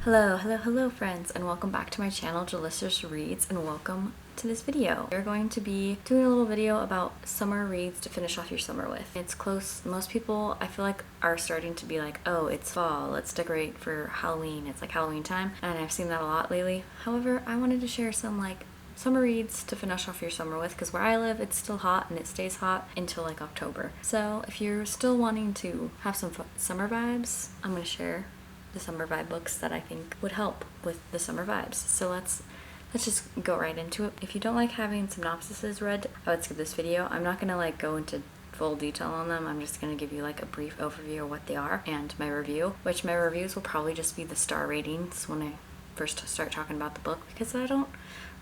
Hello friends, and welcome back to my channel, Delicious Reads, and welcome to this video. We're going to be doing a little video about summer reads to finish off your summer with. It's close. Most people, I feel like, are starting to be like, oh, it's fall, let's decorate for Halloween. It's like Halloween time, and I've seen that a lot lately. However, I wanted to share some like summer reads to finish off your summer with, because where I live it's still hot and it stays hot until like October. So if you're still wanting to have some summer vibes, I'm going to share the summer vibe books that I think would help with the summer vibes. So let's just go right into it. If you don't like having synopsises read, I would skip this video. I'm not gonna like go into full detail on them. I'm just gonna give you like a brief overview of what they are and my review, which my reviews will probably just be the star ratings when I first start talking about the book, because I don't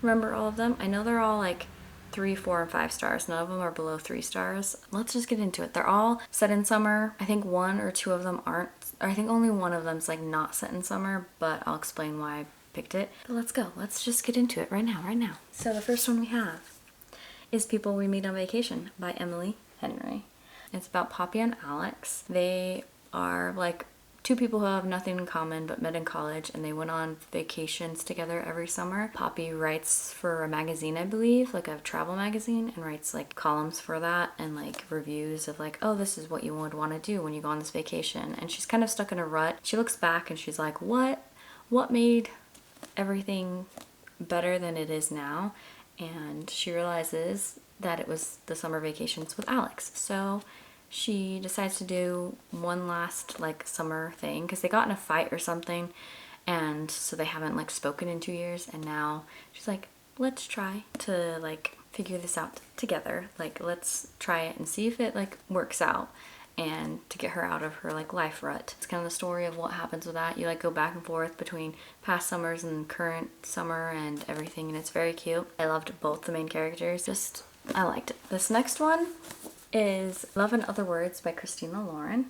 remember all of them. I know they're all like 3, 4, and 5 stars. None of them are below 3 stars. Let's just get into it. They're all set in summer. I think 1 or 2 of them aren't. Or I think only one of them's like not set in summer, but I'll explain why I picked it. But let's go. Let's just get into it right now. So the first one we have is People We Meet on Vacation by Emily Henry. It's about Poppy and Alex. They are like 2 people who have nothing in common but met in college, and they went on vacations together every summer. Poppy writes for a magazine, I believe, like a travel magazine, and writes like columns for that and like reviews of like, oh, this is what you would want to do when you go on this vacation. And she's kind of stuck in a rut. She looks back and she's like, what made everything better than it is now? And she realizes that it was the summer vacations with Alex. So she decides to do one last like summer thing, because they got in a fight or something, and so they haven't like spoken in 2 years, and now she's like, let's try to like figure this out together. Like, let's try it and see if it like works out, and to get her out of her like life rut. It's kind of the story of what happens with that. You like go back and forth between past summers and current summer and everything, and it's very cute. I loved both the main characters. I liked it. This next one is Love and Other Words by Christina Lauren.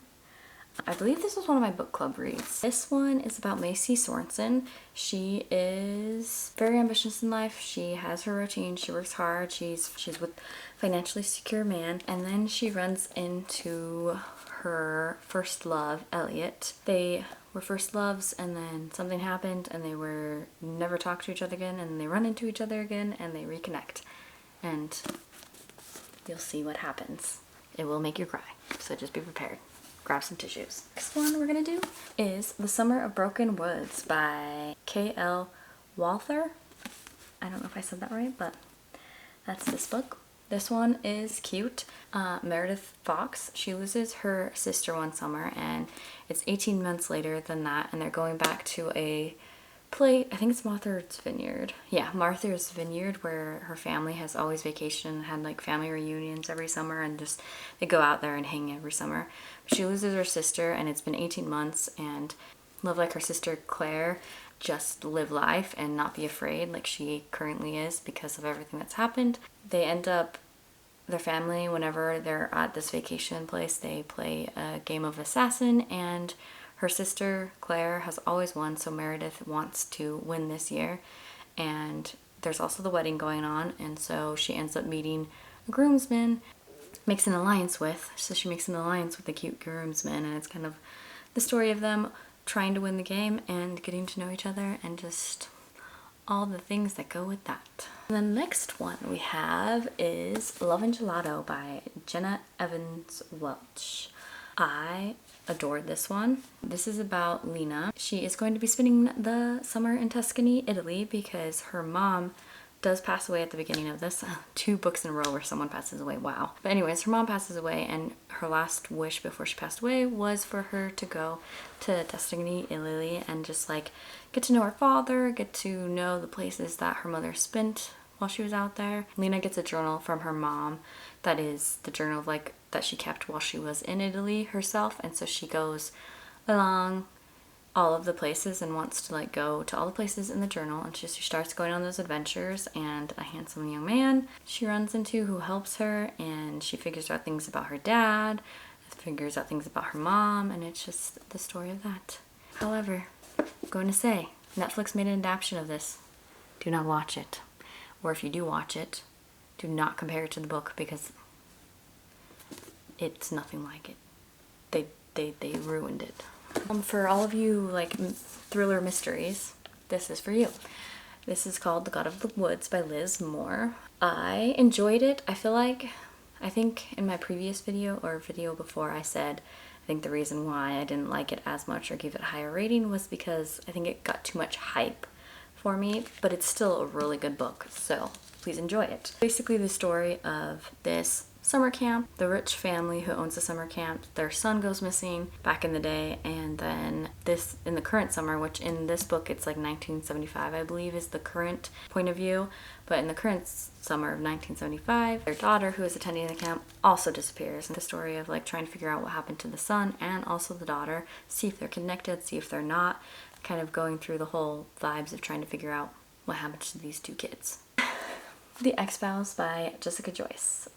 I believe this was one of my book club reads. This one is about Macy Sorensen. She is very ambitious in life. She has her routine. She works hard. She's with a financially secure man, and then she runs into her first love, Elliot. They were first loves, and then something happened, and they were never talked to each other again, and they run into each other again, and they reconnect. And you'll see what happens. It will make you cry, so just be prepared. Grab some tissues. Next one we're gonna do is The Summer of Broken Woods by K.L. Walther. I don't know if I said that right, but that's this book. This one is cute. Meredith Fox, she loses her sister one summer, and it's 18 months later than that, and they're going back to a play, I think it's Martha's Vineyard. Yeah, Martha's Vineyard, where her family has always vacationed, had like family reunions every summer, and just they go out there and hang every summer. She loses her sister, and it's been 18 months, and live like her sister Claire, just live life and not be afraid like she currently is because of everything that's happened. They end up, their family, whenever they're at this vacation place, they play a game of assassin, and her sister, Claire, has always won, so Meredith wants to win this year. And there's also the wedding going on, and so she ends up meeting a groomsman, makes an alliance with, the cute groomsman, and it's kind of the story of them trying to win the game and getting to know each other and just all the things that go with that. The next one we have is Love and Gelato by Jenna Evans Welch. I adored this one. This is about Lena. She is going to be spending the summer in Tuscany, Italy, because her mom does pass away at the beginning of this. 2 books in a row where someone passes away. Wow. But anyways, her mom passes away, and her last wish before she passed away was for her to go to Tuscany, Italy, and just like get to know her father, get to know the places that her mother spent while she was out there. Lena gets a journal from her mom that is the journal of like that she kept while she was in Italy herself, and so she goes along all of the places and wants to like go to all the places in the journal, and she starts going on those adventures, and a handsome young man she runs into who helps her, and she figures out things about her dad, figures out things about her mom, and it's just the story of that. However, I'm going to say Netflix made an adaptation of this. Do not watch it, or if you do watch it, do not compare it to the book, because it's nothing like it. They ruined it. For all of you like thriller mysteries, this is for you. This is called The God of the Woods by Liz Moore. I enjoyed it. I think in my previous video or video before I said I think the reason why I didn't like it as much or give it a higher rating was because I think it got too much hype for me, but it's still a really good book, so please enjoy it. Basically the story of this summer camp, the rich family who owns the summer camp, their son goes missing back in the day, and then this in the current summer, which in this book it's like 1975 I believe is the current point of view, but in the current summer of 1975 their daughter who is attending the camp also disappears. And the story of like trying to figure out what happened to the son and also the daughter, see if they're connected, see if they're not, kind of going through the whole vibes of trying to figure out what happened to these two kids. The X-Files by Jessica Joyce.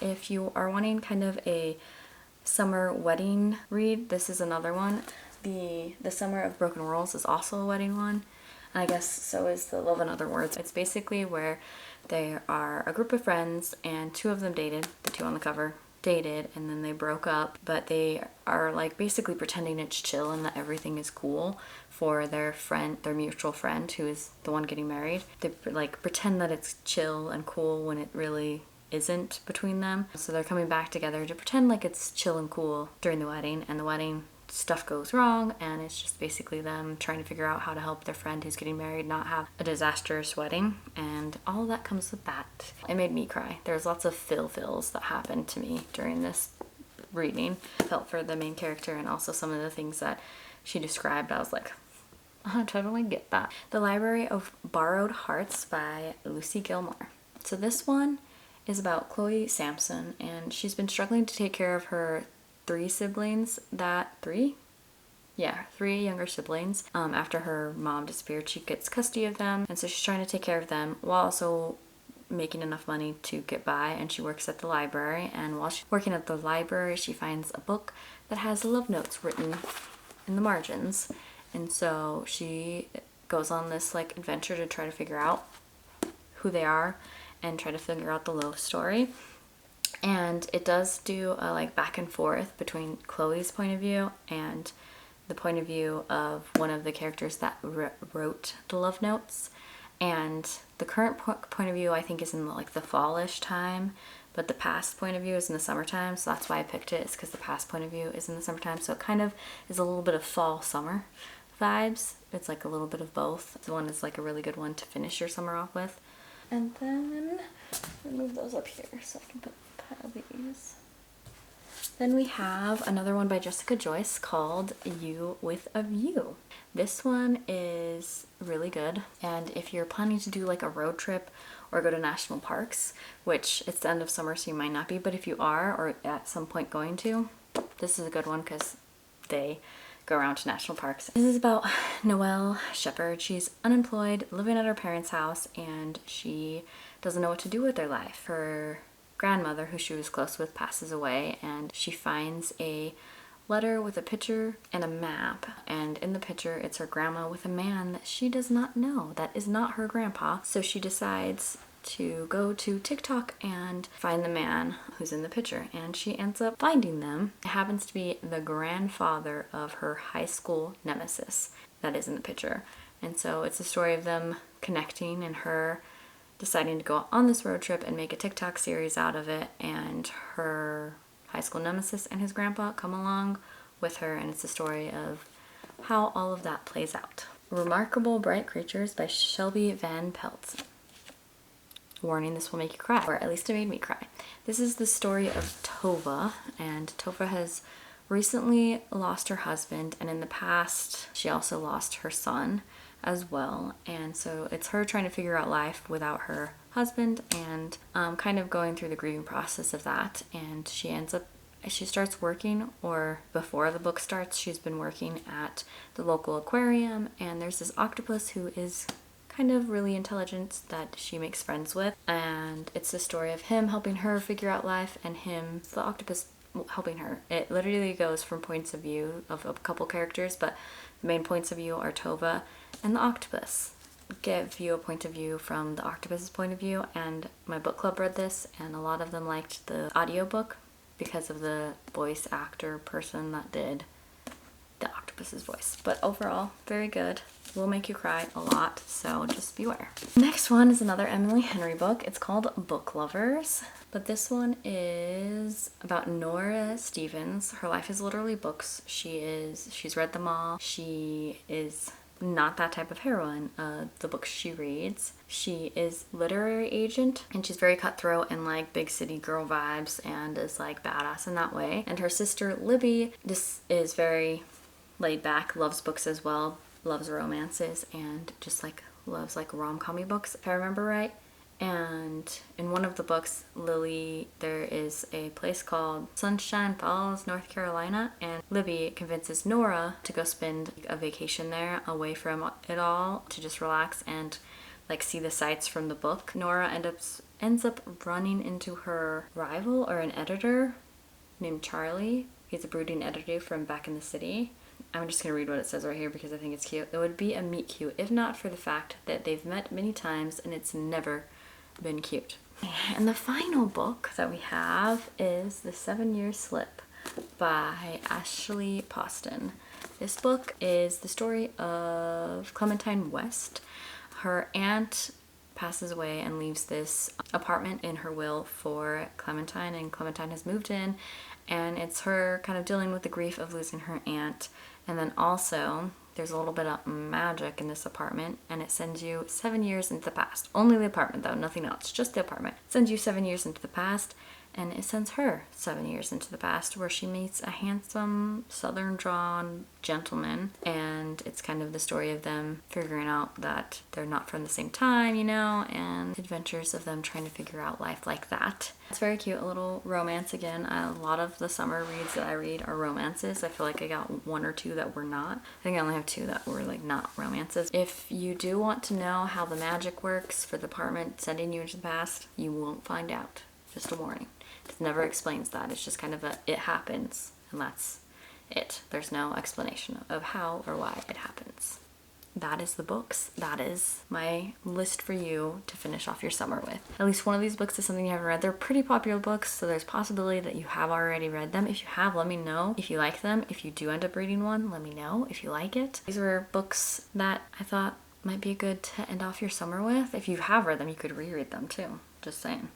If you are wanting kind of a summer wedding read, this is another one. The Summer of Broken Worlds is also a wedding one. And I guess so is The Love in Other Words. It's basically where they are a group of friends and two of them dated, the two on the cover dated, and then they broke up, but they are like basically pretending it's chill and that everything is cool for their friend, their mutual friend who is the one getting married. They like pretend that it's chill and cool when it really isn't between them. So they're coming back together to pretend like it's chill and cool during the wedding, and the wedding stuff goes wrong, and it's just basically them trying to figure out how to help their friend who's getting married not have a disastrous wedding, and all of that comes with that. It made me cry. There's lots of feels that happened to me during this reading. I felt for the main character, and also some of the things that she described, I was like, I totally get that. The Library of Borrowed Hearts by Lucy Gilmore. So this one is about Chloe Sampson, and she's been struggling to take care of her three younger siblings. After her mom disappeared, she gets custody of them, and so she's trying to take care of them while also making enough money to get by, and she works at the library, and while she's working at the library she finds a book that has love notes written in the margins, and so she goes on this like adventure to try to figure out who they are and try to figure out the love story. And it does do a like back and forth between Chloe's point of view and the point of view of one of the characters that wrote the love notes. And the current point of view I think is in like the fallish time, but the past point of view is in the summertime, so that's why I picked it, is because the past point of view is in the summertime, so it kind of is a little bit of fall summer vibes. It's like a little bit of both. The one is like a really good one to finish your summer off with. And then I'll move those up here so I can pile these. Then we have another one by Jessica Joyce called You with a View. This one is really good, and if you're planning to do like a road trip or go to national parks, which it's the end of summer so you might not be, but if you are or at some point going to, this is a good one because they go around to national parks. This is about Noelle Shepherd. She's unemployed, living at her parents' house, and she doesn't know what to do with her life. Her grandmother, who she was close with, passes away, and she finds a letter with a picture and a map, and in the picture it's her grandma with a man that she does not know, that is not her grandpa. So she decides to go to TikTok and find the man who's in the picture, and she ends up finding them. It happens to be the grandfather of her high school nemesis that is in the picture, and so it's a story of them connecting and her deciding to go on this road trip and make a TikTok series out of it, and her high school nemesis and his grandpa come along with her, and it's a story of how all of that plays out. Remarkable Bright Creatures by Shelby Van Pelt. Warning, this will make you cry, or at least it made me cry. This is the story of Tova, and Tova has recently lost her husband, and in the past she also lost her son as well, and so it's her trying to figure out life without her husband, and kind of going through the grieving process of that. And she starts working, or before the book starts she's been working at the local aquarium, and there's this octopus who is kind of really intelligent that she makes friends with, and it's the story of him helping her figure out life and him, the octopus, helping her. It literally goes from points of view of a couple characters, but the main points of view are Tova and the octopus. Give you a point of view from the octopus's point of view, and my book club read this and a lot of them liked the audiobook because of the voice actor person that did the octopus. Octopus's voice. But overall, very good. Will make you cry a lot, so just beware. Next one is another Emily Henry book. It's called Book Lovers, but this one is about Nora Stevens. Her life is literally books. She's read them all. She is not that type of heroine, the books she reads. She is literary agent, and she's very cutthroat and like big city girl vibes and is like badass in that way. And her sister Libby is very laid back, loves books as well, loves romances, and just like loves like rom-com-y books, if I remember right. And in one of the books, Lily, there is a place called Sunshine Falls, North Carolina, and Libby convinces Nora to go spend a vacation there away from it all to just relax and like see the sights from the book. Nora ends up running into her rival or an editor named Charlie. He's a brooding editor from back in the city. I'm just going to read what it says right here because I think it's cute. It would be a meet cute if not for the fact that they've met many times and it's never been cute. And the final book that we have is The 7-Year Slip by Ashley Poston. This book is the story of Clementine West. Her aunt passes away and leaves this apartment in her will for Clementine, and Clementine has moved in, and it's her kind of dealing with the grief of losing her aunt. And then also there's a little bit of magic in this apartment, and it sends you 7 years into the past. Only the apartment though, nothing else, just the apartment. It sends you 7 years into the past, and it sends her 7 years into the past where she meets a handsome southern drawn gentleman, and it's kind of the story of them figuring out that they're not from the same time, you know, and adventures of them trying to figure out life like that. It's very cute, a little romance again. A lot of the summer reads that I read are romances. I feel like I got 1 or 2 that were not. I think I only have 2 that were like not romances. If you do want to know how the magic works for the apartment sending you into the past, you won't find out. Just a warning. It never explains that. It's just kind of it happens, and that's it. There's no explanation of how or why it happens. That is the books. That is my list for you to finish off your summer with. At least one of these books is something you haven't read. They're pretty popular books, so there's possibility that you have already read them. If you have, let me know if you like them. If you do end up reading one, let me know if you like it. These were books that I thought might be good to end off your summer with. If you have read them, you could reread them too. Just saying.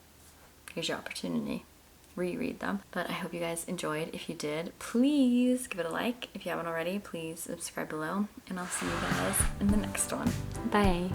Here's your opportunity. Reread them. But I hope you guys enjoyed. If you did, please give it a like. If you haven't already, please subscribe below, and I'll see you guys in the next one. Bye.